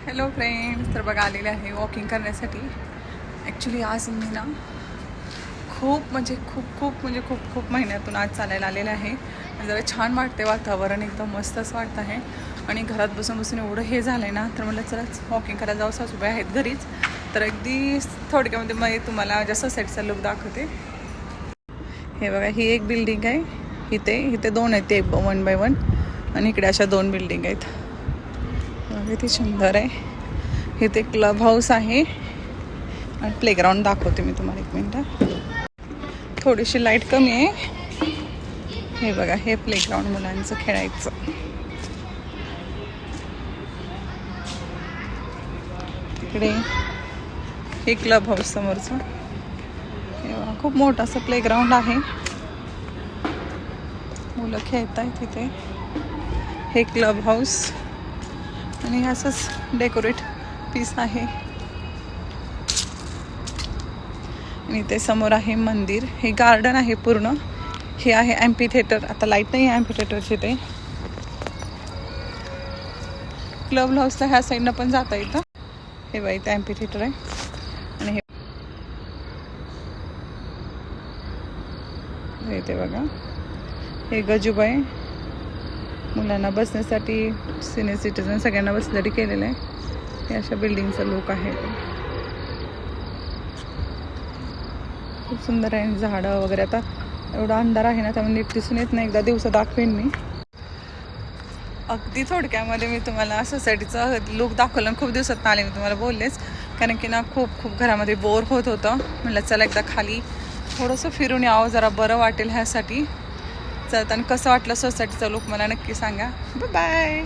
Hello friends, तर बघा आलेले आहे वॉकिंग करण्यासाठी. ॲक्च्युली आज मी ना खूप महिन्यातून आज चालायला आलेलं आहे. आणि जरा छान वाटते, वातावरण एकदम मस्त असं वाटत आहे. आणि घरात बसून एवढं हे झालं आहे ना, तर म्हटलं चला वॉकिंग करायला जाऊ. सासूबाई आहेत घरीच, तर अगदी थोडक्यामध्ये मी तुम्हाला जसं सेटचा लुक दाखवते. हे बघा, ही एक बिल्डिंग आहे. इथे दोन आहेत, ते 1 बाय 1 आणि इकडे अशा 2 बिल्डिंग आहेत. किती सुंदर आहे. इथे क्लब हाऊस आहे आणि प्लेग्राऊंड दाखवते मी तुम्हाला 1 मिनटं. थोडीशी लाईट कमी आहे. हे बघा, हे प्लेग्राऊंड मुलांचं खेळायचं. तिकडे हे क्लब हाऊस समोरचं. हे बघा, खूप मोठं असं प्लेग्राऊंड आहे. मुलं खेळत आहेत तिथे. हे क्लब हाऊस आणि असंच डेकोरेट पीस आहे. आणि ते समोर आहे मंदिर. हे गार्डन आहे पूर्ण. हे आहे ॲम्पी थिएटर. आता लाईट नाही आहे ॲम्पी थिएटरची. ते क्लब हाऊसला ह्या साईडनं पण जाता येतं. हे बघा, इथं ॲम्पी थिएटर आहे. आणि हे इथे बघा, हे गजूबा आहे. मुलांना बसण्यासाठी, सिनियर सिटीजन सगळ्यांना बसण्यासाठी केलेलं आहे. हे अशा बिल्डिंगचं लुक आहे. खूप सुंदर आहे. झाडं वगैरे. आता एवढा अंधार आहे ना, त्यामुळे नीट दिसून येत नाही. एकदा दिवसा दाखवेन मी. अगदी थोडक्यामध्ये मी तुम्हाला सोसायटीचं लुक दाखवलं. खूप दिवसात आले, मी तुम्हाला बोललेच. कारण की ना खूप घरामध्ये बोर होत होतं. म्हटलं चला एकदा खाली थोडंसं फिरून यावं, जरा बरं वाटेल ह्यासाठी. आणि कसं वाटलं सोसायटीचा लुक मला नक्की सांगा. बाय.